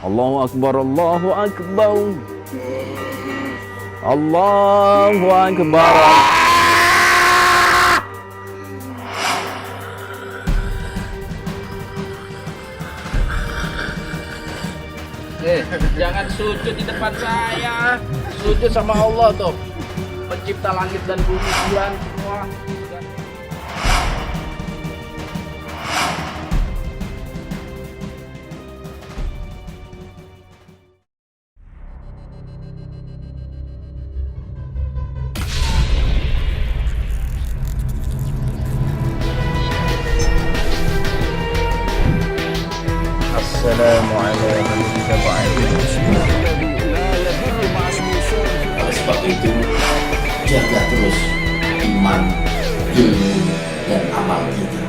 Allahu Akbar, Allahu Akbar. Allahu Akbar. Jangan sujud di depan saya. Sujud sama Allah tuh. Pencipta langit dan bumi bulan semua. Assalamualaikum Oleh sebab itu, jaga terus iman, ilmu, dan amal kita.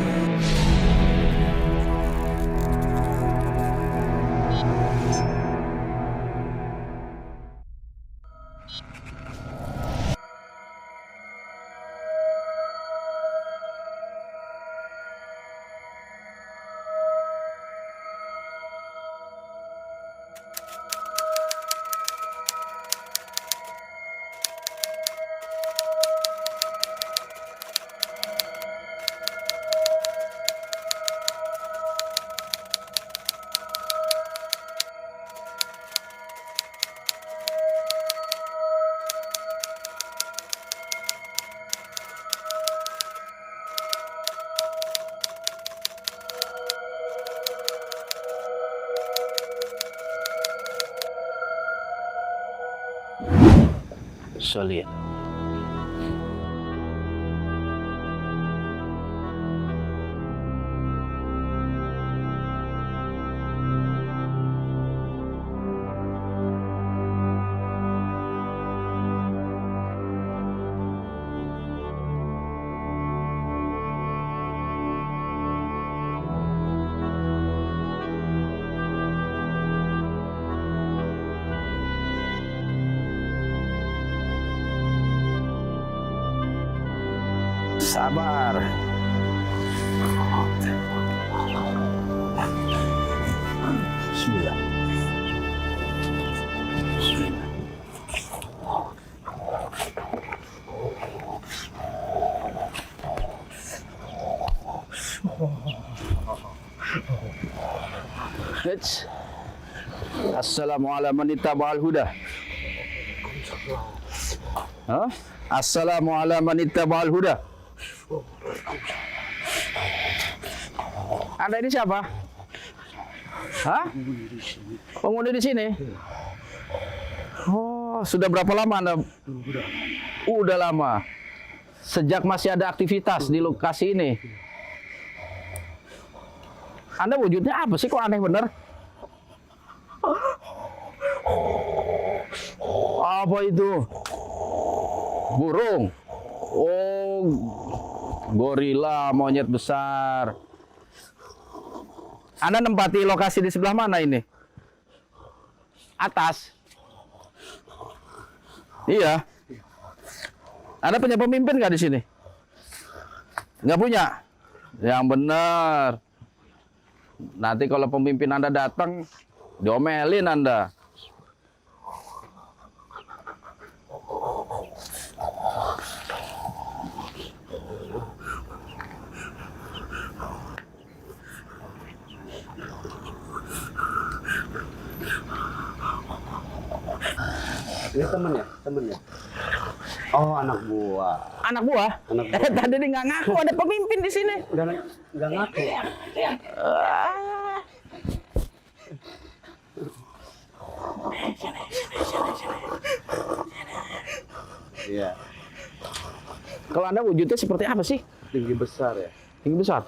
Salim. Sabar. Bismillah. Bismillah. Assalamualaikum man ittaba'al huda. Hah? Assalamualaikum man ittaba'al huda. Anda ini siapa? Hah? Penghuni di sini? Oh, sudah berapa lama Anda? Udah lama. Sejak masih ada aktivitas di lokasi ini. Anda wujudnya apa sih? Kok aneh bener? Apa itu? Burung? Oh, gorila, monyet besar. Anda nempati lokasi di sebelah mana ini? Atas? Iya. Anda punya pemimpin nggak di sini? Nggak punya? Yang benar. Nanti kalau pemimpin Anda datang, diomelin Anda. Ini temennya. Oh, anak buah. Anak buah? Anak buah. Tadi dia nggak ngaku ada pemimpin di sini. Nggak ngaku. Ah. Iya. Kalau Anda wujudnya seperti apa sih? Tinggi besar ya. Tinggi besar?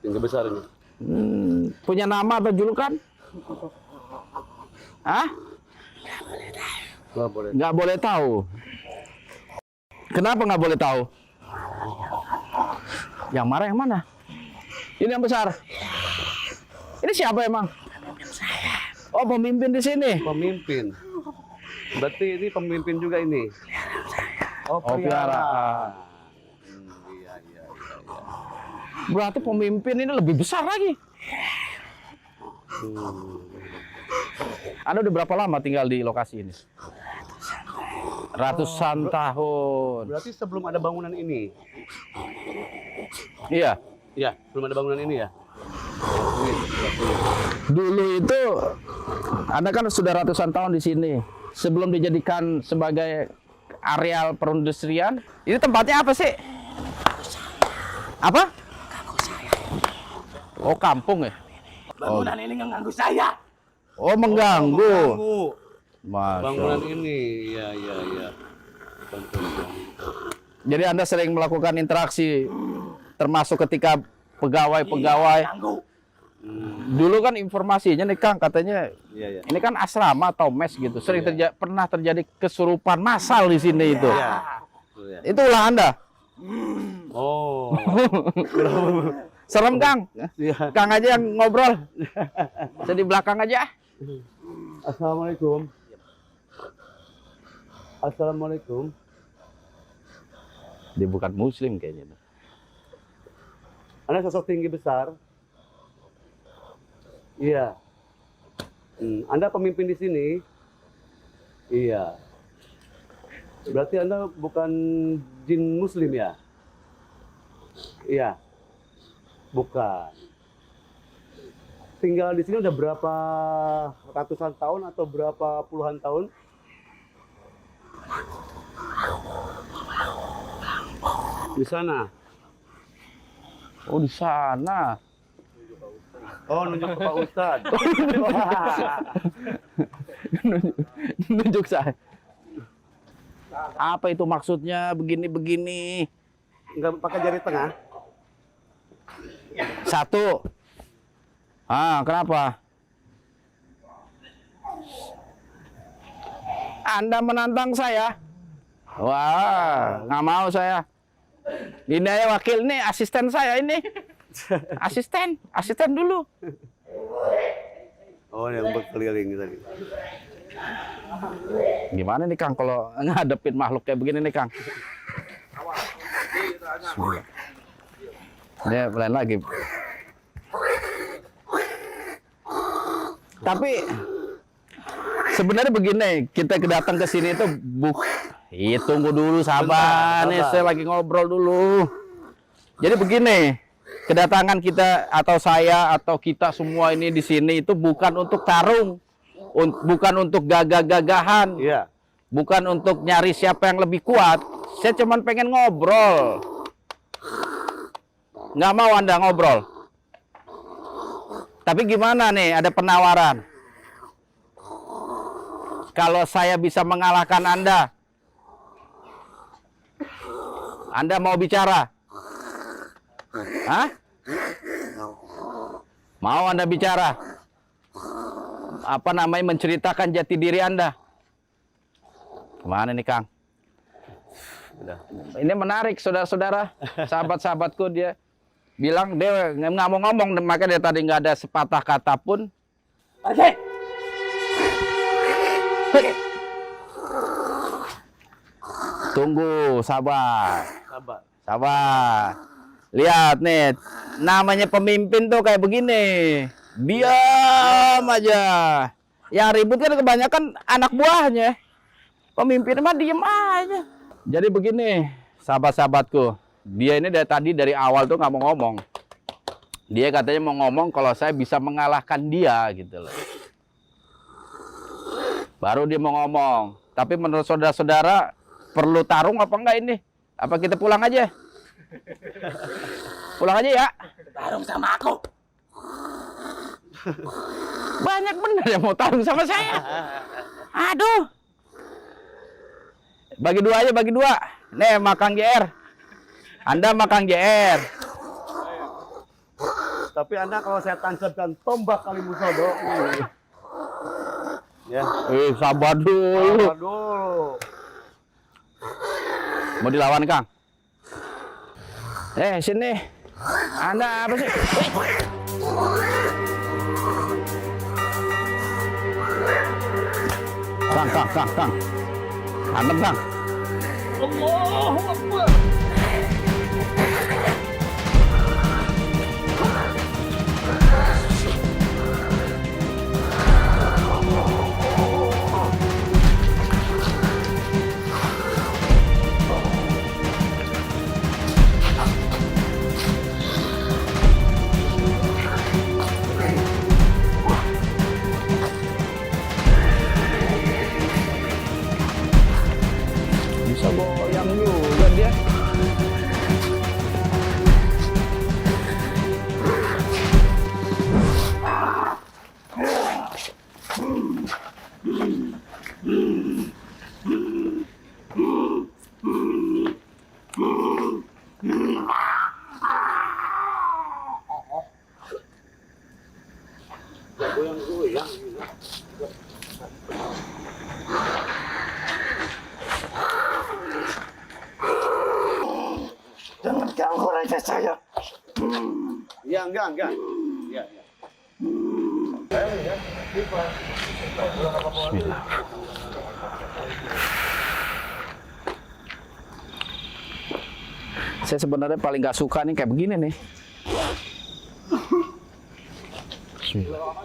Tinggi besar ini. Punya nama atau julukan? Hah? Nggak boleh. Nggak boleh tahu. Kenapa nggak boleh tahu? Yang marah yang mana? Ini yang besar. Ini siapa emang? Pemimpin saya. Oh, pemimpin di sini. Pemimpin. Berarti ini pemimpin juga ini. Oh, peliharaan. Iya. Berarti pemimpin ini lebih besar lagi. Anda udah berapa lama tinggal di lokasi ini? Ratusan tahun. Berarti sebelum ada bangunan ini? Iya. Iya, belum ada bangunan ini ya? Dulu itu Anda kan sudah ratusan tahun di sini. Sebelum dijadikan sebagai areal perindustrian, ini tempatnya apa sih? Apa? Oh, kampung ya? Bangunan ini mengganggu saya. Oh, mengganggu. Bangunan Masya. ini, iya. Jadi Anda sering melakukan interaksi, termasuk ketika pegawai-pegawai. Dulu kan informasinya nih Kang, katanya Iya. ini kan asrama atau mes gitu. Sering pernah terjadi kesurupan massal di sini itu. Iya. Itu ulah Anda. Oh. Serem Kang. Iya. Kang aja yang ngobrol. Saya di belakang aja. Assalamualaikum. Assalamualaikum. Dia bukan muslim kayaknya. Anda sosok tinggi besar. Iya. Anda pemimpin di sini. Iya. Berarti Anda bukan jin muslim ya? Iya. Bukan. Tinggal di sini udah berapa ratusan tahun atau berapa puluhan tahun? Di sana. Oh, di sana. Oh, nunjuk ke Pak Ustadz. Nunjuk saya. Apa itu maksudnya begini-begini? Enggak pakai jari tengah? Satu. Kenapa? Anda menantang saya? Wah, nggak mau saya. Ini aja wakil nih, asisten saya ini. Asisten dulu. Oh, yang berkeliling tadi. Gimana nih Kang kalau ngadepin makhluk kayak begini nih Kang? Bismillah. Ini lain lagi. Tapi sebenarnya begini, kita datang ke sini itu tunggu dulu, sabar nih, saya lagi ngobrol dulu. Jadi begini, kedatangan kita atau saya atau kita semua ini di sini itu bukan untuk tarung, bukan untuk gagah-gagahan. Iya. Bukan untuk nyari siapa yang lebih kuat. Saya cuma pengen ngobrol. Nggak mau Anda ngobrol. Tapi gimana nih, ada penawaran. Kalau saya bisa mengalahkan Anda mau bicara? Hah? Mau Anda bicara? Apa namanya, menceritakan jati diri Anda? Kemana nih Kang? Ini menarik saudara-saudara, sahabat-sahabatku, dia bilang dia nggak mau ngomong, makanya dia tadi nggak ada sepatah kata pun. Tunggu, sabar. Lihat nih, namanya pemimpin tuh kayak begini, diam aja. Yang ribut kan kebanyakan anak buahnya. Pemimpin mah diem aja. Jadi begini, sahabat-sahabatku, dia ini dari awal tuh nggak mau ngomong. Dia katanya mau ngomong kalau saya bisa mengalahkan dia gitu loh. Baru dia mau ngomong. Tapi menurut saudara-saudara, perlu tarung apa enggak ini? Apa kita pulang aja? Pulang aja ya. Tarung sama aku. Banyak bener yang mau tarung sama saya. Aduh. Bagi dua aja, bagi dua. Nih, makan GR. Anda makan GR. Tapi Anda kalau saya tancapkan tombak Kalimusodo. Ya. Sabar dulu. Aduh. Mau dilawan, Kang? Sini. Anda apa sih? Kang. Antem, Kang. Allahu Akbar. saya. Ya, enggak. Ya. Bismillah. Saya sebenarnya paling nggak suka nih kayak begini nih. Bismillah.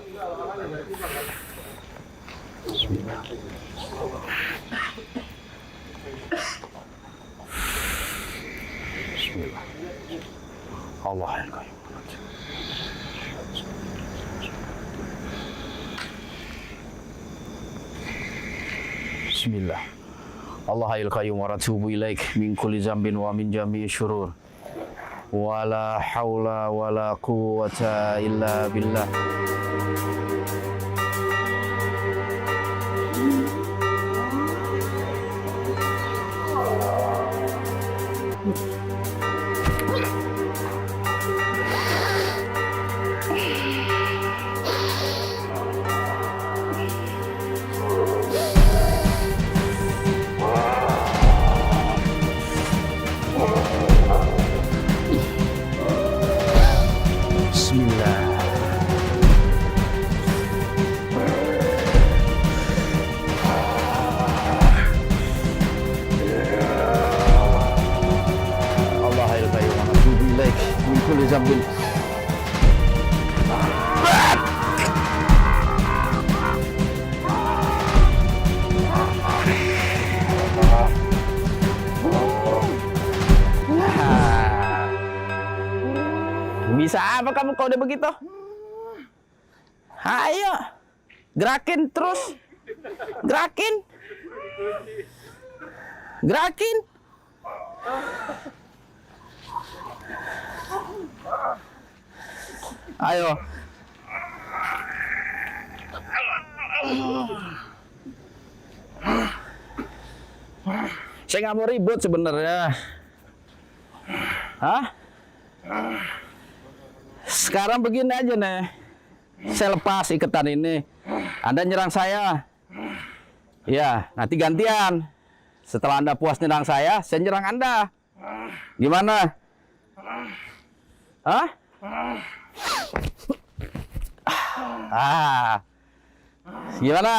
Bismillah. Bismillah. Allah yang Qayyum. Bismillah. Allahul Qayyum wa atubu ilaik min kulli zambin wa min jami'i syurur. Wala haula wala quwwata illa billah. Bismillah. Allahul Qayyum wa atubu ilaik min kulli zambin. Bisa apa kamu kalau udah begitu? Ayo, gerakin terus, gerakin. Ayo. Saya nggak mau ribut sebenarnya. Hah? Sekarang begini aja nih, saya lepas ikatan ini, Anda nyerang saya, ya nanti gantian. Setelah Anda puas nyerang saya nyerang Anda. Gimana? Hah? Gimana?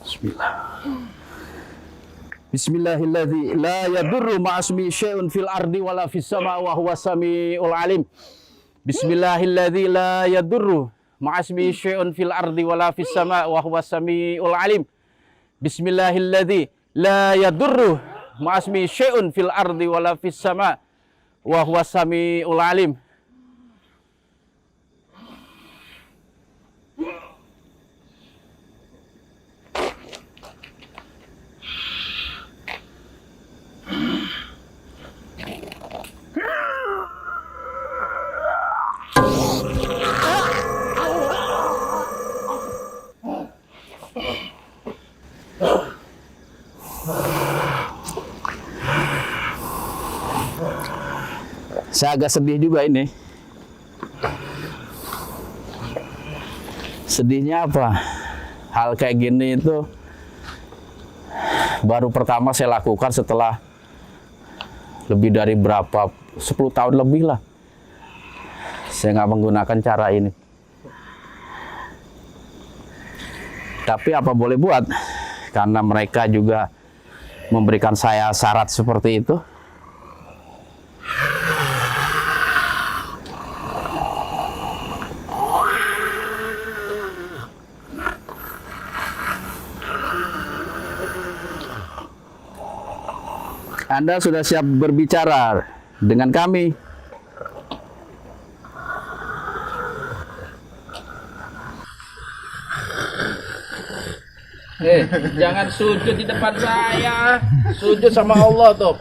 Bismillah. Bismillahilladzi la yadurru ma'asmi syai'un fil ardi wala fis sama wa huwas samiul alim. Bismillahilladzi la yadurru ma'asmi syai'un fil ardi wala fis sama wa huwas samiul alim. Bismillahilladzi la yadurru ma'asmi syai'un fil ardi wala fis sama wa huwas samiul alim. Saya agak sedih juga ini. Sedihnya apa? Hal kayak gini itu baru pertama saya lakukan setelah lebih dari 10 tahun lebih lah. Saya nggak menggunakan cara ini. Tapi apa boleh buat? Karena mereka juga memberikan saya syarat seperti itu. Anda sudah siap berbicara dengan kami? Jangan sujud di depan saya. Sujud sama Allah tuh,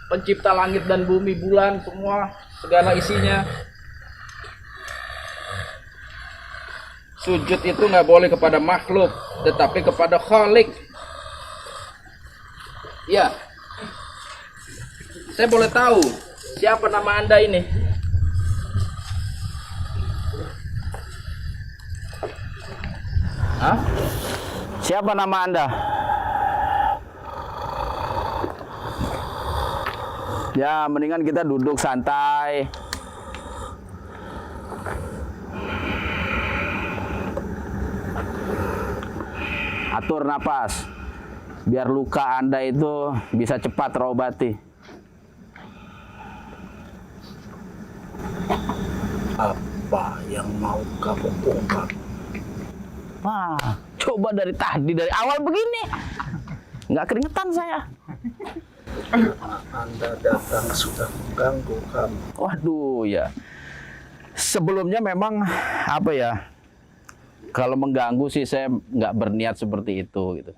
pencipta langit dan bumi, bulan, semua, segala isinya. Sujud itu nggak boleh kepada makhluk, tetapi kepada Khalik. Ya. Saya boleh tahu siapa nama Anda ini? Hah? Siapa nama Anda? Ya, mendingan kita duduk santai. Atur napas. Biar luka Anda itu bisa cepat terobati. Apa yang mau kamu ungkap? Wah, coba dari tadi, dari awal begini. Nggak keringetan saya. Anda datang sudah mengganggu kami. Waduh, ya. Sebelumnya memang apa ya? Kalau mengganggu sih saya nggak berniat seperti itu gitu.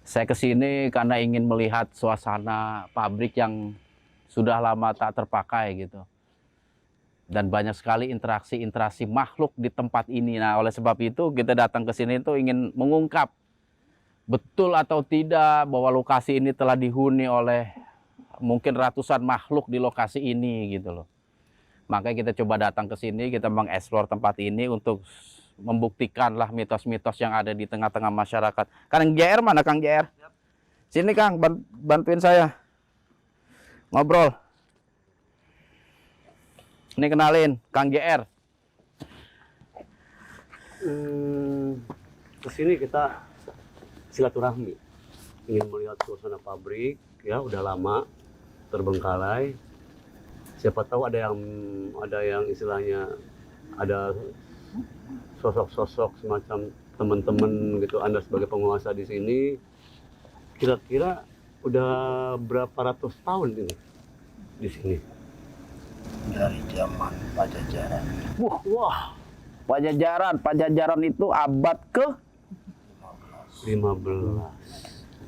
Saya kesini karena ingin melihat suasana pabrik yang sudah lama tak terpakai gitu. Dan banyak sekali interaksi makhluk di tempat ini. Nah, oleh sebab itu kita datang ke sini itu ingin mengungkap betul atau tidak bahwa lokasi ini telah dihuni oleh mungkin ratusan makhluk di lokasi ini gitu loh. Makanya kita coba datang ke sini, kita mengeksplor tempat ini untuk membuktikanlah mitos-mitos yang ada di tengah-tengah masyarakat. Kang JR mana Kang JR? Sini Kang, bantuin saya. Ngobrol. Ini kenalin, Kang JR. Kesini kita silaturahmi, ingin melihat suasana pabrik, ya udah lama terbengkalai. Siapa tahu ada yang istilahnya ada sosok-sosok semacam teman-teman gitu. Anda sebagai penguasa di sini, kira-kira udah berapa ratus tahun ini di sini? Dari zaman Pajajaran. Wah, Pajajaran itu abad ke 15.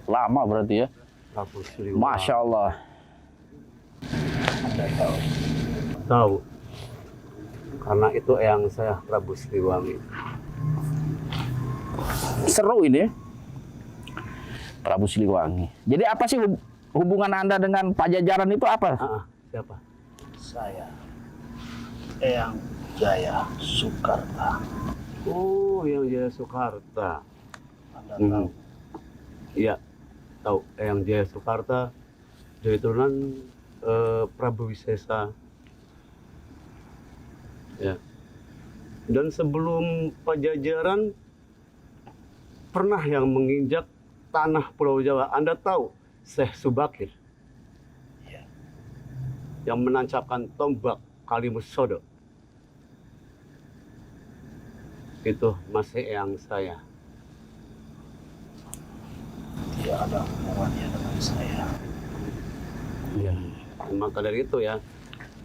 lama berarti ya. Prabu Siliwangi. Masya Allah. Anda tahu? Tahu. Karena itu eyang saya Prabu Siliwangi. Seru ini. Prabu Siliwangi. Jadi apa sih hubungan Anda dengan Pajajaran itu apa? Siapa? Saya Eyang Jaya Soekarta. Oh, yang Jaya Soekarta. Anda tahu? Iya, tahu. Eyang Jaya Soekarta dari turunan Prabu Wisesa. Ya. Dan sebelum Pajajaran pernah yang menginjak tanah Pulau Jawa. Anda tahu Syekh Subakir? Iya. Yang menancapkan tombak Kalimusodo. Itu masih eyang saya. Tidak ada hubungannya dengan saya. Iya. Maka dari itu ya.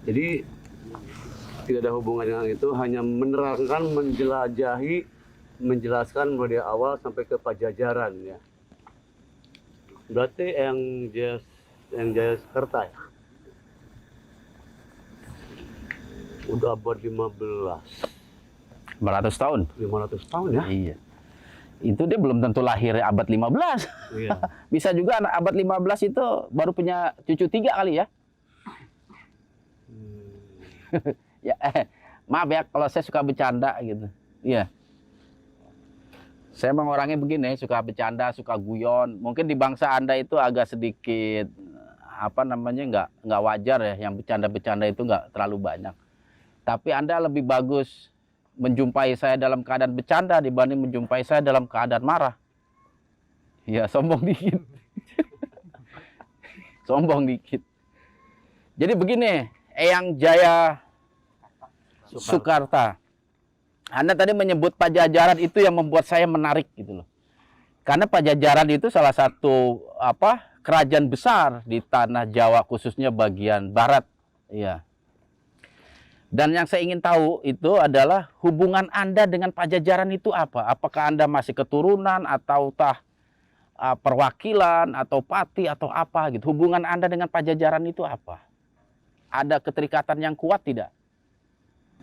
Jadi tidak ada hubungan dengan itu, hanya menerangkan, menjelajahi, menjelaskan mulai awal sampai ke Pajajaran ya. Berarti yang Jaya Soekarta ya. Udah abad 15. 500 tahun. 500 tahun ya. Iya. Itu dia belum tentu lahir abad 15. Iya. Bisa juga anak abad 15 itu baru punya cucu 3 kali ya. Ya, maaf ya kalau saya suka bercanda gitu. Iya. Saya memang orangnya begini, suka bercanda, suka guyon. Mungkin di bangsa Anda itu agak sedikit apa namanya nggak wajar ya, yang bercanda-bercanda itu nggak terlalu banyak. Tapi Anda lebih bagus menjumpai saya dalam keadaan bercanda dibanding menjumpai saya dalam keadaan marah. Ya, sombong dikit. Sombong dikit. Jadi begini, Eyang Jaya Soekarta. Anda tadi menyebut Pajajaran, itu yang membuat saya menarik gitu loh. Karena Pajajaran itu salah satu kerajaan besar di tanah Jawa, khususnya bagian barat. Iya. Dan yang saya ingin tahu itu adalah hubungan Anda dengan Pajajaran itu apa? Apakah Anda masih keturunan atau perwakilan atau pati atau apa gitu? Hubungan Anda dengan Pajajaran itu apa? Ada keterikatan yang kuat tidak?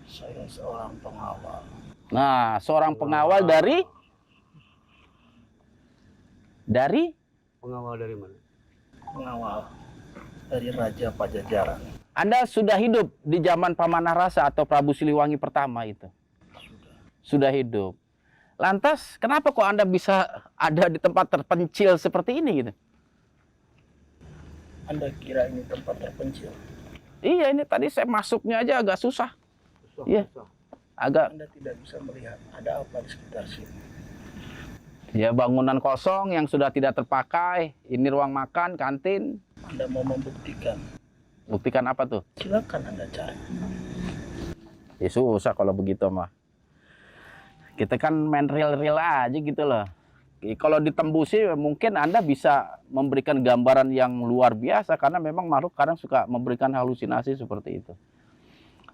Saya seorang pengawal. Nah, seorang pengawal dari Pengawal dari mana? Pengawal dari Raja Pajajaran. Anda sudah hidup di zaman Pamanarasa atau Prabu Siliwangi pertama itu? Sudah hidup. Lantas, kenapa kok Anda bisa ada di tempat terpencil seperti ini gitu? Anda kira ini tempat terpencil? Iya, ini tadi saya masuknya aja agak susah. Susah, Iya. susah. Agak, Anda tidak bisa melihat ada apa di sekitar sini. ya bangunan kosong yang sudah tidak terpakai. Ini ruang makan, kantin. Anda mau membuktikan? Buktikan apa tuh? Silakan Anda cari. Ya susah kalau begitu mah. Kita kan main real-real aja gitu loh. Kalau ditembusi mungkin Anda bisa memberikan gambaran yang luar biasa karena memang makhluk kadang suka memberikan halusinasi seperti itu.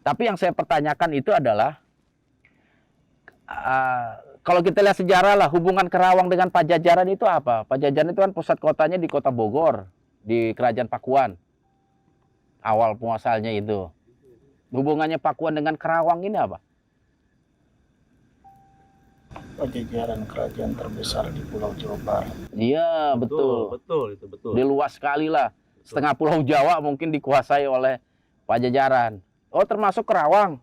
Tapi yang saya pertanyakan itu adalah kalau kita lihat sejarah lah, hubungan Kerawang dengan Pajajaran itu apa? Pajajaran itu kan pusat kotanya di kota Bogor, di Kerajaan Pakuan. Awal muasalnya itu. Hubungannya Pakuan dengan Kerawang ini apa? Pajajaran kerajaan terbesar di Pulau Jawa Barat. Iya, betul. Betul, itu betul. Dia luas sekali lah. Setengah Pulau Jawa mungkin dikuasai oleh Pajajaran. Oh, termasuk Kerawang.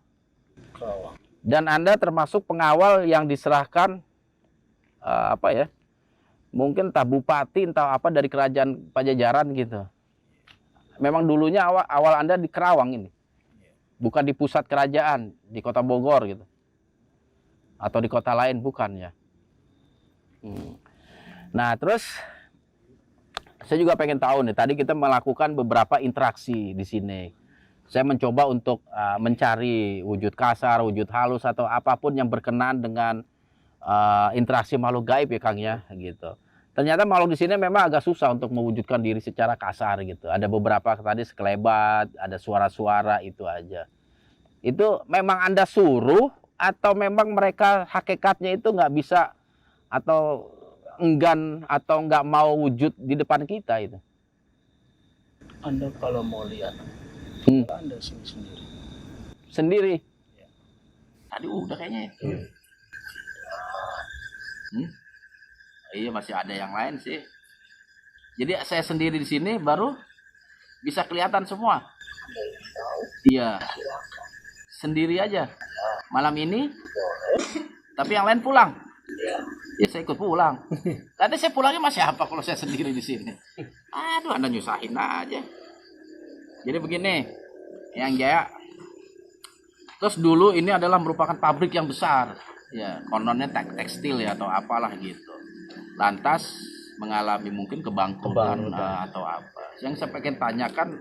Kerawang. Dan Anda termasuk pengawal yang diserahkan apa ya? Mungkin entah bupati, entah apa dari kerajaan Pajajaran gitu. Memang dulunya awal Anda di Kerawang ini. Bukan di pusat kerajaan, di kota Bogor gitu. Atau di kota lain, bukan ya. Nah, terus saya juga pengen tahu nih, tadi kita melakukan beberapa interaksi di sini. Saya mencoba untuk mencari wujud kasar, wujud halus, atau apapun yang berkenaan dengan interaksi makhluk gaib ya Kang ya, gitu. Ternyata makhluk di sini memang agak susah untuk mewujudkan diri secara kasar gitu. Ada beberapa tadi sekelebat, ada suara-suara itu aja. Itu memang Anda suruh atau memang mereka hakikatnya itu nggak bisa atau enggan atau nggak mau wujud di depan kita itu? Anda kalau mau lihat, Anda sini sendiri. Sendiri? Tadi udah kayaknya. Iya, masih ada yang lain sih. Jadi saya sendiri di sini baru bisa kelihatan semua. Iya. Sendiri aja. Malam ini. Tapi yang lain pulang. Ya saya ikut pulang. Nanti saya pulangnya masih apa kalau saya sendiri di sini? Aduh, Anda nyusahin aja. Jadi begini, Yang Jaya. Terus dulu ini adalah merupakan pabrik yang besar. Ya, kononnya tekstil ya atau apalah gitu. Lantas mengalami mungkin kebangkrutan atau apa. Yang saya pengen tanyakan,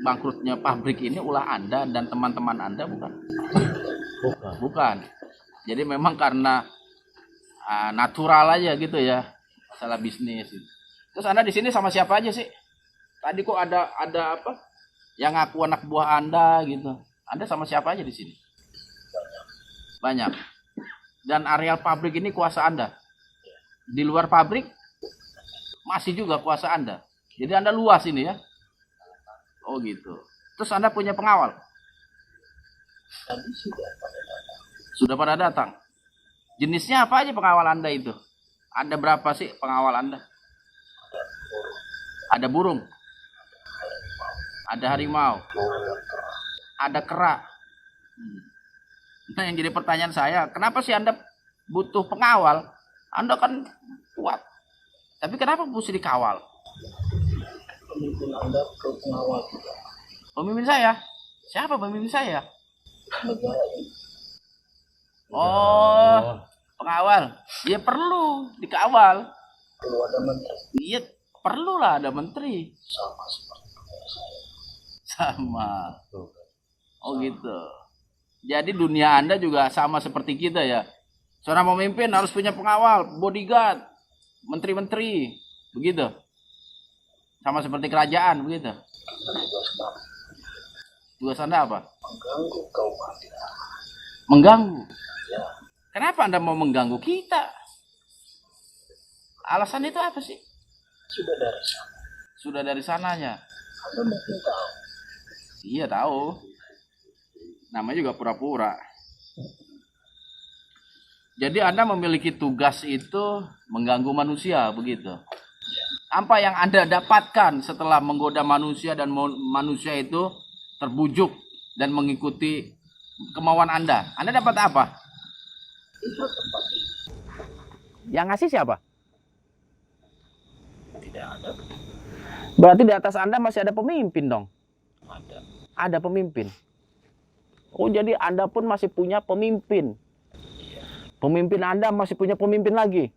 bangkrutnya pabrik ini ulah Anda dan teman-teman Anda bukan? Bukan. Jadi memang karena natural aja gitu ya, masalah bisnis. Terus Anda di sini sama siapa aja sih? Tadi kok ada apa? Yang ngaku anak buah Anda gitu. Anda sama siapa aja di sini? Banyak. Dan areal pabrik ini kuasa Anda. Di luar pabrik masih juga kuasa Anda. Jadi Anda luas ini ya. Oh gitu. Terus Anda punya pengawal? Tadi Sudah pada datang. Jenisnya apa aja pengawal Anda itu? Ada berapa sih pengawal Anda? Ada burung. Ada harimau. Ada kera. Nah, yang jadi pertanyaan saya, kenapa sih Anda butuh pengawal? Anda kan kuat. Tapi kenapa mesti dikawal? pemimpin Anda ke pengawal kita. Pemimpin saya? Siapa pemimpin saya? Negara ini. Oh, pengawal. Ya perlu dikawal. Perlu ada menteri. Iya, perlulah ada menteri. Sama seperti negara saya. Sama. Oh gitu. Jadi dunia Anda juga sama seperti kita ya. Seorang pemimpin harus punya pengawal, bodyguard, menteri-menteri, begitu. Sama seperti kerajaan, begitu. Tugas Anda apa? Mengganggu kaum Anda. Mengganggu. Ya. Kenapa Anda mau mengganggu kita? Alasan itu apa sih? Sudah dari sana. Sudah dari sananya. Anda mungkin tahu. Iya tahu. Namanya juga pura-pura. Jadi Anda memiliki tugas itu mengganggu manusia, begitu. Apa yang Anda dapatkan setelah menggoda manusia dan manusia itu terbujuk dan mengikuti kemauan Anda? Anda dapat apa? Itu tempat ini. Yang ngasih siapa? Tidak ada. Berarti di atas Anda masih ada pemimpin dong? Ada. Ada pemimpin. Oh, jadi Anda pun masih punya pemimpin. Pemimpin Anda masih punya pemimpin lagi.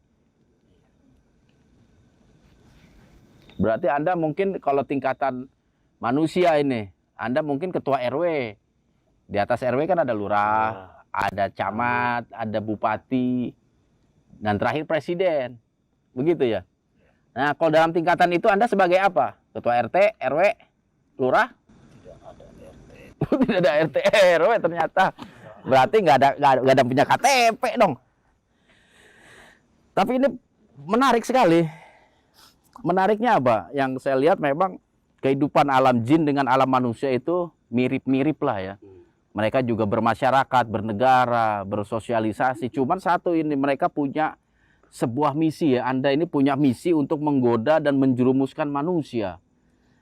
Berarti Anda mungkin kalau tingkatan manusia ini, Anda mungkin ketua RW. Di atas RW kan ada lurah, ada camat, ada bupati, dan terakhir presiden. Begitu ya? Nah, kalau dalam tingkatan itu Anda sebagai apa? Ketua RT, RW, lurah? Tidak ada RT. Tidak ada RT, RW ternyata. Berarti nggak ada punya KTP dong. Tapi ini menarik sekali. Menariknya apa? Yang saya lihat memang kehidupan alam jin dengan alam manusia itu mirip-mirip lah ya. Mereka juga bermasyarakat, bernegara, bersosialisasi. Cuman satu ini, mereka punya sebuah misi ya. Anda ini punya misi untuk menggoda dan menjerumuskan manusia.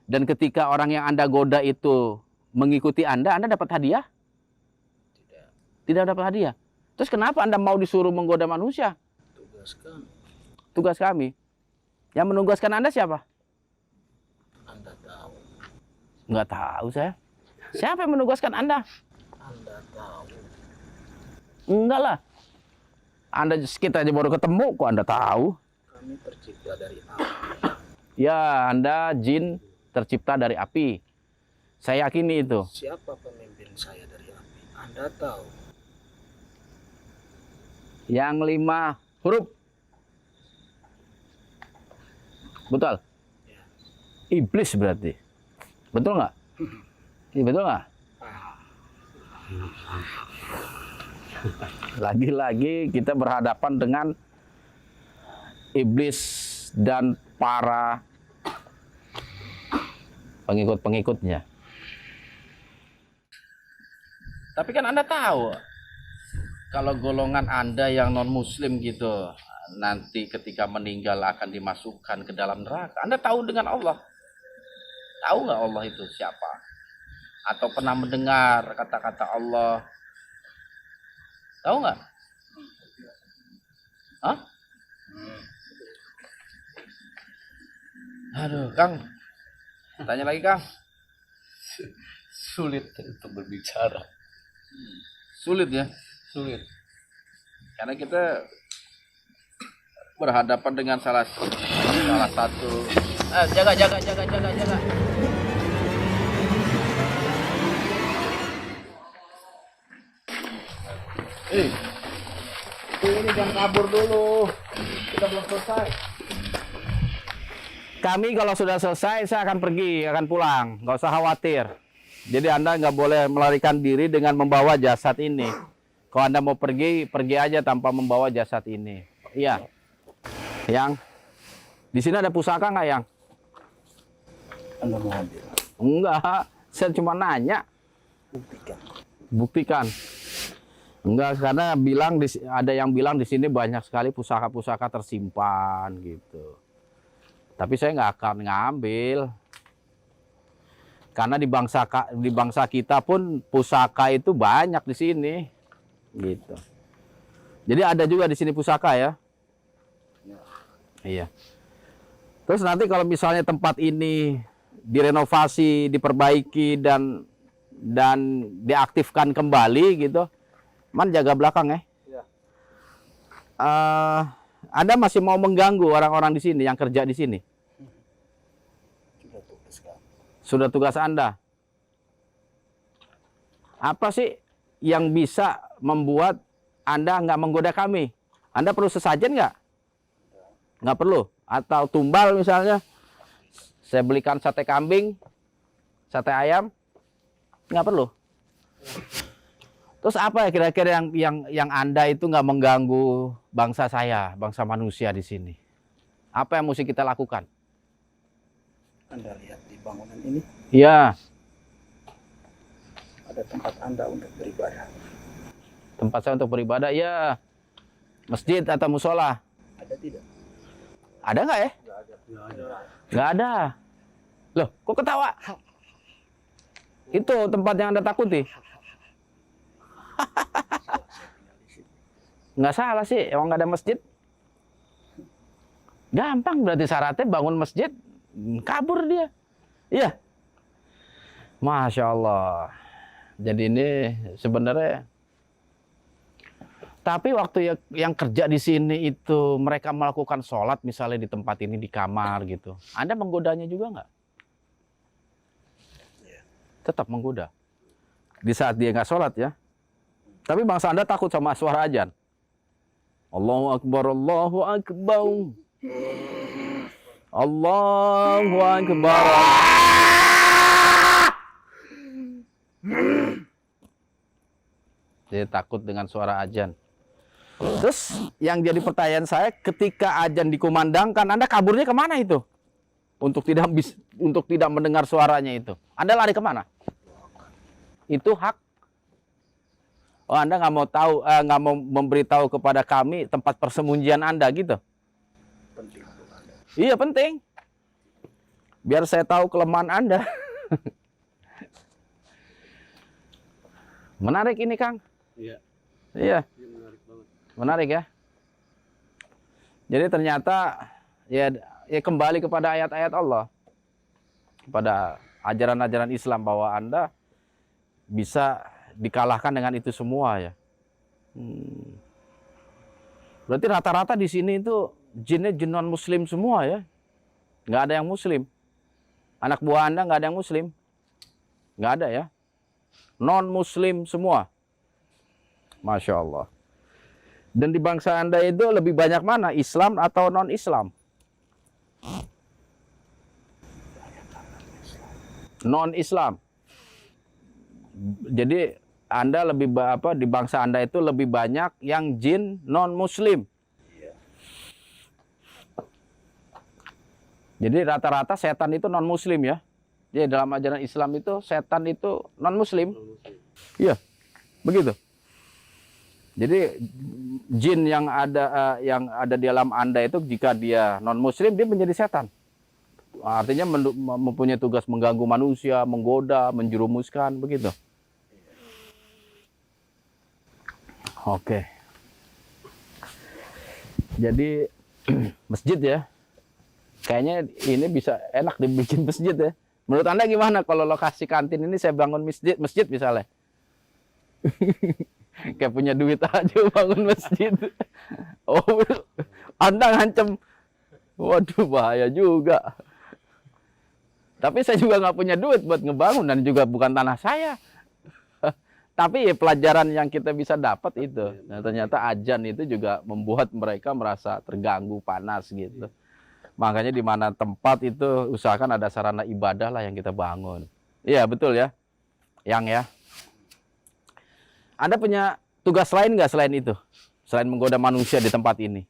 Dan ketika orang yang Anda goda itu mengikuti Anda dapat hadiah? Tidak. Tidak dapat hadiah. Terus kenapa Anda mau disuruh menggoda manusia? Tugas kami. Tugas kami. Yang menugaskan Anda siapa? Anda tahu. Nggak tahu saya. Siapa yang menugaskan Anda? Anda tahu. Enggak lah. Kita aja baru ketemu, kok Anda tahu? Kami tercipta dari api. Ya, Anda jin tercipta dari api. Saya yakini itu. Siapa pemimpin saya dari api? Anda tahu. Yang 5 huruf. Betul? Ya. Iblis berarti. Betul nggak? Iya, betul nggak? Lagi-lagi kita berhadapan dengan iblis dan para pengikut-pengikutnya. Tapi kan Anda tahu, kalau golongan Anda yang non-muslim gitu, nanti ketika meninggal akan dimasukkan ke dalam neraka. Anda tahu dengan Allah. Tahu nggak Allah itu siapa? Atau pernah mendengar kata-kata Allah? Tahu nggak? Hah? Aduh, Kang. Tanya lagi, Kang. Sulit untuk berbicara. Sulit ya? Sulit. Karena kita berhadapan dengan salah satu. Jaga. Ini jangan kabur dulu. Kita belum selesai. Kami kalau sudah selesai, saya akan pergi, akan pulang. Nggak usah khawatir. Jadi Anda nggak boleh melarikan diri dengan membawa jasad ini. Kalau Anda mau pergi, pergi aja tanpa membawa jasad ini. Iya. Yang di sini ada pusaka nggak, Yang? Anda mau ambil? Enggak, saya cuma nanya. Buktikan. Enggak, karena ada yang bilang di sini banyak sekali pusaka-pusaka tersimpan gitu. Tapi saya nggak akan ngambil. Karena di bangsa kita pun pusaka itu banyak di sini. Gitu. Jadi ada juga di sini pusaka ya. Iya. Terus nanti kalau misalnya tempat ini direnovasi, diperbaiki dan diaktifkan kembali gitu, Man jaga belakang ya. Ya. Anda masih mau mengganggu orang-orang di sini yang kerja di sini? Sudah tugas kami. Sudah tugas Anda. Apa sih yang bisa membuat Anda nggak menggoda kami? Anda perlu sesajen nggak? Nggak perlu. Atau tumbal misalnya. Saya belikan sate kambing, sate ayam, nggak perlu. Terus apa ya kira-kira yang Anda itu nggak mengganggu bangsa saya, bangsa manusia di sini? Apa yang mesti kita lakukan? Anda lihat di bangunan ini, Iya. ada tempat Anda untuk beribadah. Tempat saya untuk beribadah, ya. Masjid atau musola? Ada tidak? Ada nggak ya? Nggak ada. Loh, kok ketawa? Itu tempat yang Anda takuti. Nggak salah sih, emang nggak ada masjid. Gampang berarti syaratnya bangun masjid, kabur dia. Iya. Masya Allah. Jadi ini sebenarnya, tapi waktu yang kerja di sini itu mereka melakukan sholat misalnya di tempat ini di kamar gitu, Anda menggodanya juga nggak? Tetap menggoda. Di saat dia nggak sholat ya. Tapi bangsa Anda takut sama suara azan. Allahu Akbar, Allahu Akbar. Allahu Akbar. Dia takut dengan suara azan. Terus yang jadi pertanyaan saya, ketika azan dikumandangkan, Anda kaburnya kemana itu? Untuk tidak mendengar suaranya itu. Anda lari kemana? Itu hak. Oh, Anda nggak mau tahu, nggak mau memberitahu kepada kami tempat persembunyian Anda gitu? Penting untuk Anda. Iya penting. Biar saya tahu kelemahan Anda. Menarik ini, Kang. Iya. Iya. Ini menarik banget. Menarik ya. Jadi ternyata ya kembali kepada ayat-ayat Allah. Kepada ajaran-ajaran Islam bahwa Anda bisa dikalahkan dengan itu semua ya. Berarti rata-rata di sini itu jinnya jin non muslim semua ya. Nggak ada yang muslim. Anak buah Anda nggak ada yang muslim. Nggak ada ya. Non muslim semua. Masya Allah. Dan di bangsa Anda itu lebih banyak mana? Islam atau non Islam? Non Islam. Jadi Anda lebih di bangsa Anda itu lebih banyak yang jin non muslim. Jadi rata-rata setan itu non muslim ya. Jadi dalam ajaran Islam itu setan itu non muslim. Iya. Begitu. Jadi jin yang ada di alam Anda itu jika dia non muslim dia menjadi setan. Artinya mempunyai tugas mengganggu manusia, menggoda, menjerumuskan begitu. Oke. Jadi masjid ya. Kayaknya ini bisa enak dibikin masjid ya. Menurut Anda gimana kalau lokasi kantin ini saya bangun masjid misalnya? Kayak punya duit aja bangun masjid. Oh, Anda ngancem. Waduh, bahaya juga. Tapi saya juga nggak punya duit buat ngebangun dan juga bukan tanah saya. Tapi ya pelajaran yang kita bisa dapat itu. Nah, ternyata azan itu juga membuat mereka merasa terganggu, panas gitu. Makanya di mana tempat itu usahakan ada sarana ibadah lah yang kita bangun. Iya betul ya, yang ya. Anda punya tugas lain nggak selain itu? Selain menggoda manusia di tempat ini?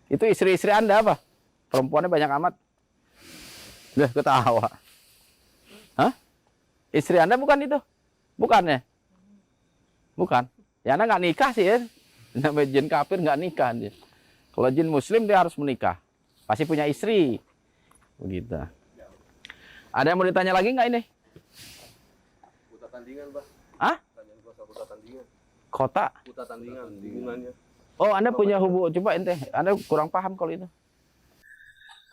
Itu istri-istri Anda apa? Perempuannya banyak amat. Udah ketawa. Hah? Istri Anda bukan itu? Bukan ya? Bukan. Ya Anda nggak nikah sih ya. Namanya jin kafir nggak nikah dia. Kalau jin muslim dia harus menikah. Pasti punya istri. Begitu. Ada yang mau ditanya lagi nggak ini? Kota tandingan, Pak. Hah? Tanyaan gua soal kota tandingan. Kota? Kota tandingan, hubungannya. Oh, Anda punya coba ente. Anda kurang paham kalau itu.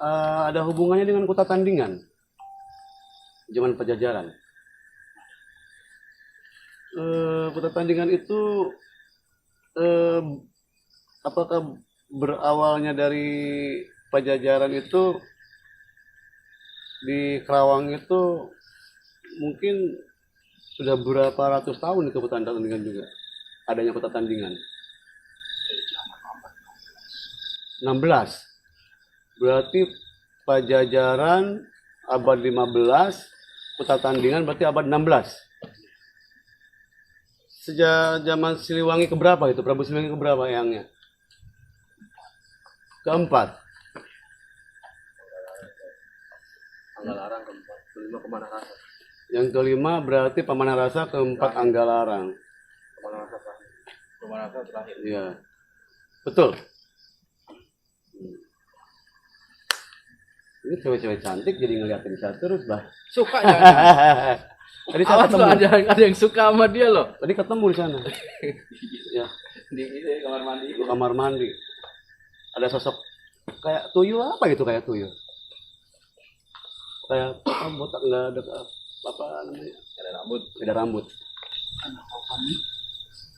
Ada hubungannya dengan kota tandingan. Zaman Pajajaran. Kota tandingan itu apakah berawalnya dari Pajajaran itu di Kerawang itu mungkin sudah berapa ratus tahun itu kota tandingan juga adanya kota tandingan 16 berarti Pajajaran abad 15 kota tandingan berarti abad 16 sejak zaman Siliwangi keberapa itu Prabu Siliwangi keberapa yangnya keempat. Anggalarang keempat, kelima Pemanarasa. Yang kelima berarti Pemanarasa, keempat Anggalarang. Pemanarasa terakhir. Iya. Betul. Ini cewek-cewek cantik jadi ngeliatin saya terus, Bah. Suka ya? Tadi saya ketemu. Ada yang suka sama dia loh. Tadi ketemu di sana. Ya. Di kamar mandi. Di kamar mandi. Ada sosok kayak tuyul apa gitu kayak tuyul? kayak apa botak, nggak ada apa namanya, Ada rambut. ada rambut. Karena kalau kami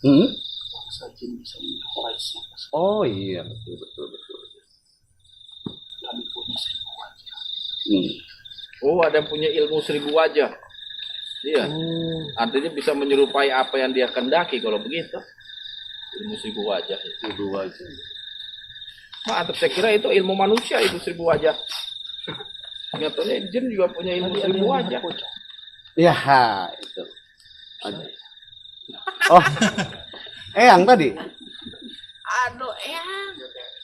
Hmm? bangsa jin bisa menyerupai siapa saja. Oh iya, betul betul betul. Kami punya 1000 wajah. Hmm. Oh, ada yang punya ilmu 1000 wajah. Iya. Artinya bisa menyerupai apa yang dia kendaki kalau begitu. Ilmu 1000 wajah. Ibu aja. Mantap, saya kira itu ilmu manusia itu 1000 wajah. Nyatanya jin juga punya ilmu 1000 wajah. Ya itu. Ada. Oh, Eyang tadi. Aduh,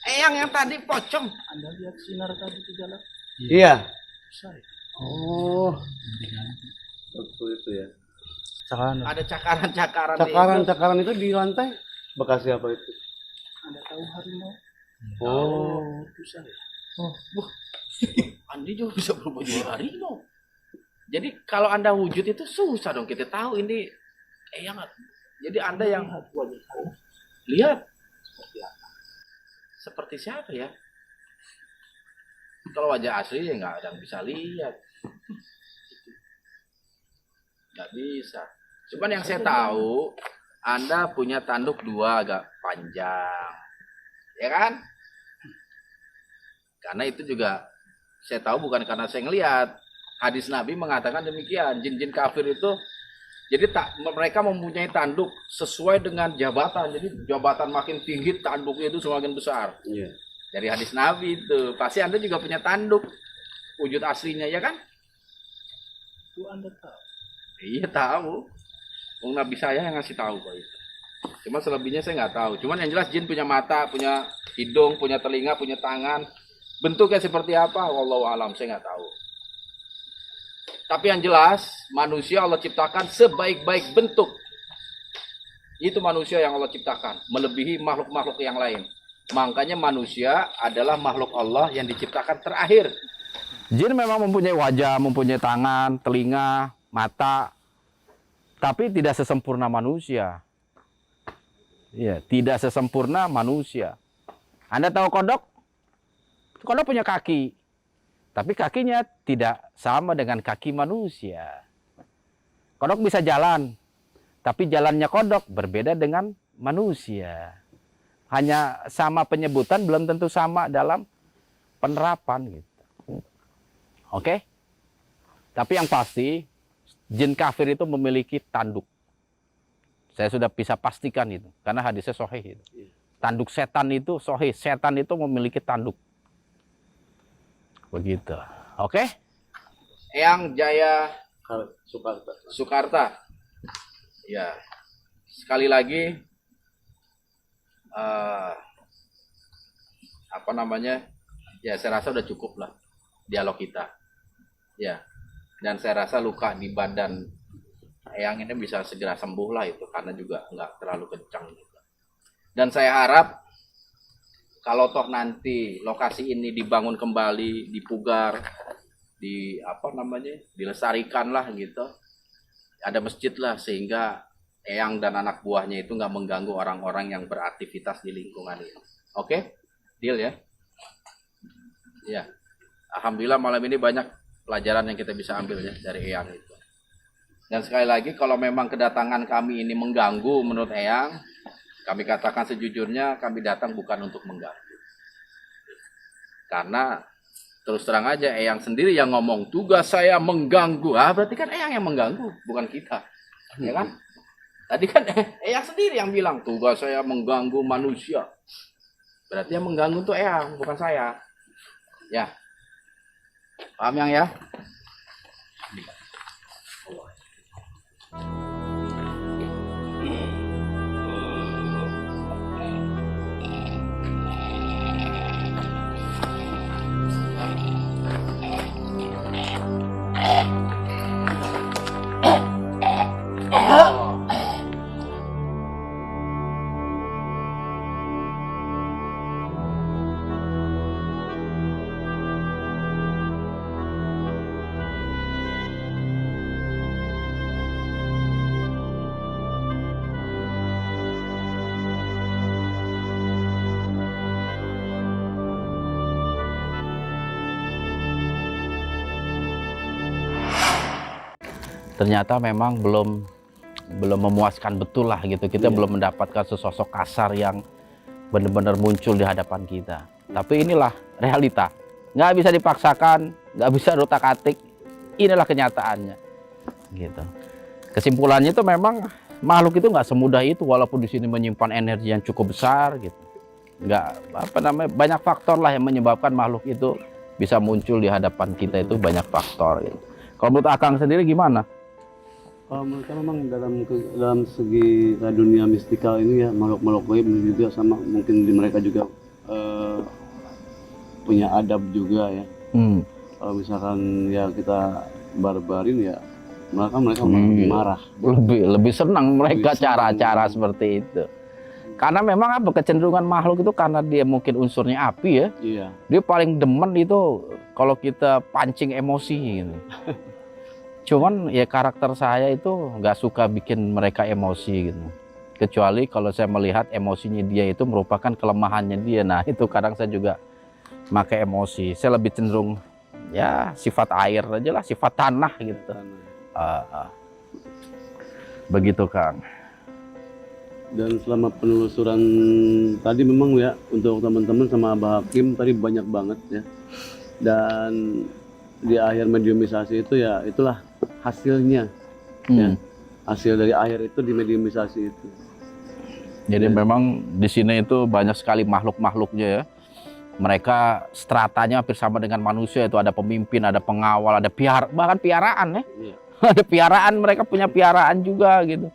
Eyang yang tadi pocong. Anda lihat sinar tadi di jalan? Iya. Saya. Oh, betul itu ya. Ada cakaran-cakaran. Cakaran itu di lantai bekas apa itu? Anda tahu harimau? Oh, Itu saya. Andi juga bisa berubah jadi harimau. Jadi kalau Anda wujud itu susah dong kita tahu ini Eyang. Jadi Anda yang Lihat wajah saya lihat seperti apa? seperti siapa ya? Kalau wajah asli ya nggak ada yang bisa lihat. Nggak bisa. Cuman yang saya tahu, Anda punya tanduk 2 agak panjang. Ya kan? Karena itu juga saya tahu bukan karena saya ngelihat. Hadis Nabi mengatakan demikian. Jin-jin kafir itu jadi mereka mempunyai tanduk sesuai dengan jabatan. Jadi jabatan makin tinggi, tanduknya itu semakin besar. iya. Dari hadis Nabi itu. Pasti Anda juga punya tanduk. Wujud aslinya ya kan? Itu Anda tahu. Iya tahu. Wong Nabi saya yang ngasih tahu kok itu. Cuma selebihnya saya nggak tahu. Cuman yang jelas jin punya mata, punya hidung, punya telinga, punya tangan. Bentuknya seperti apa? Wallahu alam, saya nggak tahu. Tapi yang jelas manusia Allah ciptakan sebaik-baik bentuk. Itu manusia yang Allah ciptakan, melebihi makhluk-makhluk yang lain. Makanya manusia adalah makhluk Allah yang diciptakan terakhir. Jin memang mempunyai wajah, mempunyai tangan, telinga, mata, tapi tidak sesempurna manusia. Iya, tidak sesempurna manusia. Anda tahu kodok? Kodok punya kaki, tapi kakinya tidak sama dengan kaki manusia. Kodok bisa jalan, tapi jalannya kodok berbeda dengan manusia. Hanya sama penyebutan, belum tentu sama dalam penerapan gitu. Oke? Tapi yang pasti, jin kafir itu memiliki tanduk. Saya sudah bisa pastikan itu, karena hadisnya sahih itu. Tanduk setan itu sahih, setan itu memiliki tanduk. Begitu. Oke? Eyang Jaya Sukarta. Sukarta. Ya. Sekali lagi apa namanya? Ya, saya rasa udah cukup lah dialog kita. Ya. Dan saya rasa luka di badan Eyang ini bisa segera sembuh lah itu karena juga nggak terlalu kencang gitu. Dan saya harap kalau toh nanti lokasi ini dibangun kembali, dipugar, di apa namanya, dilestarikan lah gitu, ada masjid lah sehingga Eyang dan anak buahnya itu nggak mengganggu orang-orang yang beraktivitas di lingkungan ini. Oke, deal ya? Ya, alhamdulillah malam ini banyak pelajaran yang kita bisa ambil ya dari Eyang itu. Dan sekali lagi kalau memang kedatangan kami ini mengganggu menurut Eyang, kami katakan sejujurnya kami datang bukan untuk mengganggu. Karena terus terang aja Eyang sendiri yang ngomong tugas saya mengganggu. Ah, berarti kan Eyang yang mengganggu, bukan kita. Ya kan? Tadi kan Eyang sendiri yang bilang tugas saya mengganggu manusia. Berarti yang mengganggu tuh Eyang, bukan saya. Ya. Paham Yang ya? ternyata memang belum memuaskan betul lah gitu. Kita Iya. belum mendapatkan sesosok kasar yang benar-benar muncul di hadapan kita. Tapi inilah realita, nggak bisa dipaksakan, nggak bisa otak-atik. Inilah kenyataannya, gitu. Kesimpulannya itu memang makhluk itu nggak semudah itu, walaupun di sini menyimpan energi yang cukup besar, gitu. Banyak faktor lah yang menyebabkan makhluk itu bisa muncul di hadapan kita, itu banyak faktor, gitu. Kalau menurut Akang sendiri gimana? Kalau mereka memang dalam segi dunia mistikal ini ya, makhluk-makhluk gaib juga sama, mungkin di mereka juga punya adab juga ya. Kalau misalkan ya kita barbarin ya, mereka marah. Lebih senang mereka Lebih senang. cara-cara seperti itu. Karena memang kecenderungan makhluk itu, karena dia mungkin unsurnya api ya, Iya. dia paling demen itu kalau kita pancing emosi gitu. Cuman ya karakter saya itu nggak suka bikin mereka emosi gitu. Kecuali kalau saya melihat emosinya dia itu merupakan kelemahannya dia. Nah itu kadang saya juga pakai emosi. Saya lebih cenderung ya sifat air aja lah, sifat tanah gitu. Begitu Kang. Dan selama penelusuran tadi memang ya, untuk teman-teman sama Abah Hakim tadi banyak banget ya. Dan di akhir mediumisasi itu ya itulah hasilnya. Ya. Hasil dari akhir itu di mediumisasi itu. Jadi memang di sini itu banyak sekali makhluk-makhluknya ya. Mereka stratanya hampir sama dengan manusia, itu ada pemimpin, ada pengawal, ada bahkan piaraan ya. Iya. Ada piaraan, mereka punya piaraan juga gitu.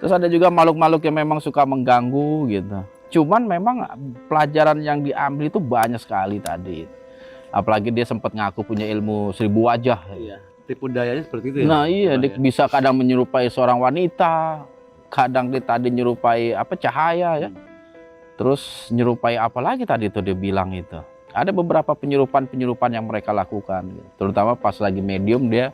Terus ada juga makhluk-makhluk yang memang suka mengganggu gitu. Cuman memang pelajaran yang diambil itu banyak sekali tadi. Apalagi dia sempat ngaku punya ilmu 1000 wajah. Iya. Tipu dayanya seperti itu ya. Nah iya, dia Ya. bisa kadang menyerupai seorang wanita, kadang dia tadi menyerupai cahaya ya. Terus nyerupai apa lagi tadi itu dia bilang itu. Ada beberapa penyerupan yang mereka lakukan gitu. Terutama pas lagi medium dia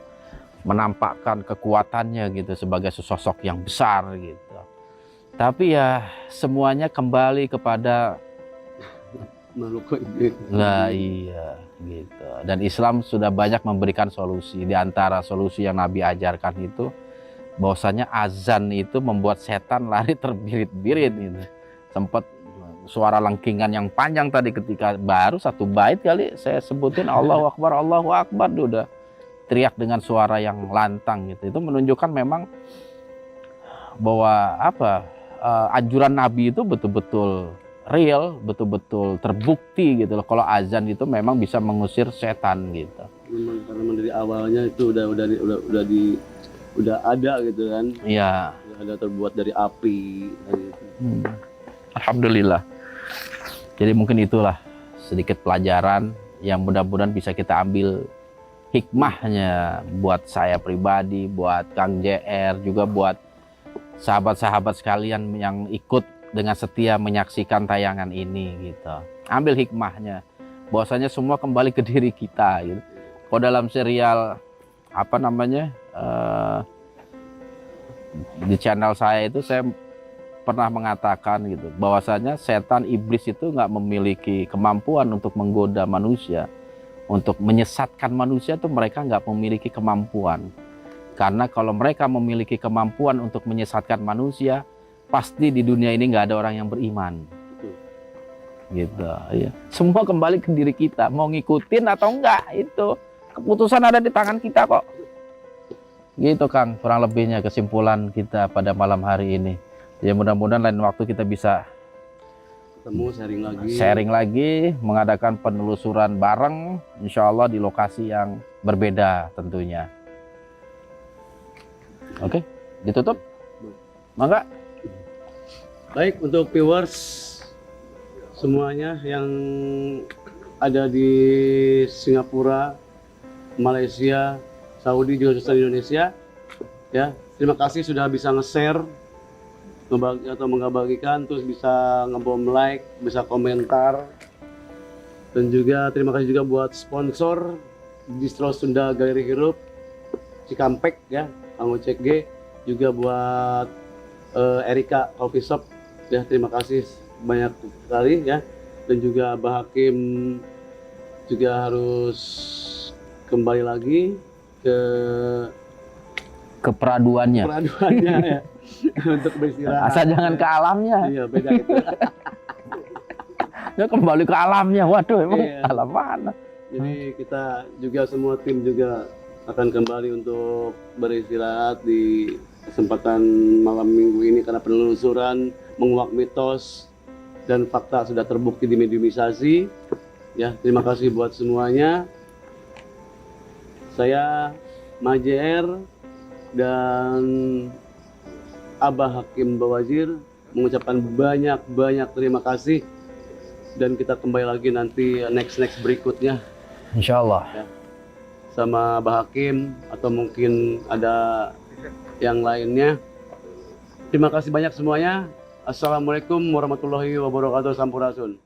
menampakkan kekuatannya gitu sebagai sosok yang besar gitu. Tapi ya semuanya kembali kepada Makhluk gaib. lah iya gitu. Dan Islam sudah banyak memberikan solusi. Di antara solusi yang Nabi ajarkan itu bahwasanya azan itu membuat setan lari terbirit-birit gitu. Sempat suara lengkingan yang panjang tadi ketika baru satu bait kali saya sebutin Allahu Akbar dia udah teriak dengan suara yang lantang gitu. Itu menunjukkan memang bahwa anjuran Nabi itu betul-betul real, betul-betul terbukti gitu loh. Kalau azan itu memang bisa mengusir setan gitu. Memang dari awalnya itu udah ada gitu kan. Iya. Udah ada terbuat dari api gitu. Alhamdulillah. Jadi mungkin itulah sedikit pelajaran yang mudah-mudahan bisa kita ambil hikmahnya buat saya pribadi, buat Kang JR, juga buat sahabat-sahabat sekalian yang ikut dengan setia menyaksikan tayangan ini gitu. Ambil hikmahnya, bahwasanya semua kembali ke diri kita gitu. Kalau dalam serial di channel saya itu saya pernah mengatakan gitu, bahwasanya setan iblis itu nggak memiliki kemampuan untuk menggoda manusia, untuk menyesatkan manusia tuh mereka nggak memiliki kemampuan. Karena kalau mereka memiliki kemampuan untuk menyesatkan manusia, pasti di dunia ini nggak ada orang yang beriman. Gitu ya. Semua kembali ke diri kita, mau ngikutin atau enggak, itu keputusan ada di tangan kita kok. Gitu Kang, kurang lebihnya kesimpulan kita pada malam hari ini. Ya mudah-mudahan lain waktu kita bisa Ketemu sharing lagi, mengadakan penelusuran bareng, insya Allah di lokasi yang berbeda tentunya. Oke, ditutup? Mangga? Baik, untuk viewers semuanya yang ada di Singapura, Malaysia, Saudi, juga di Indonesia, ya terima kasih sudah bisa nge-share atau mengabagikan, terus bisa ngebom like, bisa komentar, dan juga terima kasih juga buat sponsor Distro Sunda Galeri Hirup Cikampek ya, Kang Ocek G, juga buat Erika Coffee Shop ya, terima kasih banyak sekali ya. Dan juga Abah Hakim juga harus kembali lagi ke keperaduannya. peraduannya ya. Untuk beristirahat. Asal jangan ke alamnya. Iya, beda itu. Ya kembali ke alamnya. Waduh, emang Iya. alam mana? Jadi kita juga semua tim juga akan kembali untuk beristirahat di kesempatan malam minggu ini karena penelusuran menguak mitos dan fakta sudah terbukti dimediumisasi. Ya, terima kasih buat semuanya. Saya Majer dan Abah Hakim Bawazir mengucapkan banyak terima kasih dan kita kembali lagi nanti next berikutnya Insya Allah. sama Abah Hakim atau mungkin ada yang lainnya. Terima kasih banyak semuanya. Assalamualaikum warahmatullahi wabarakatuh. Sampurasun.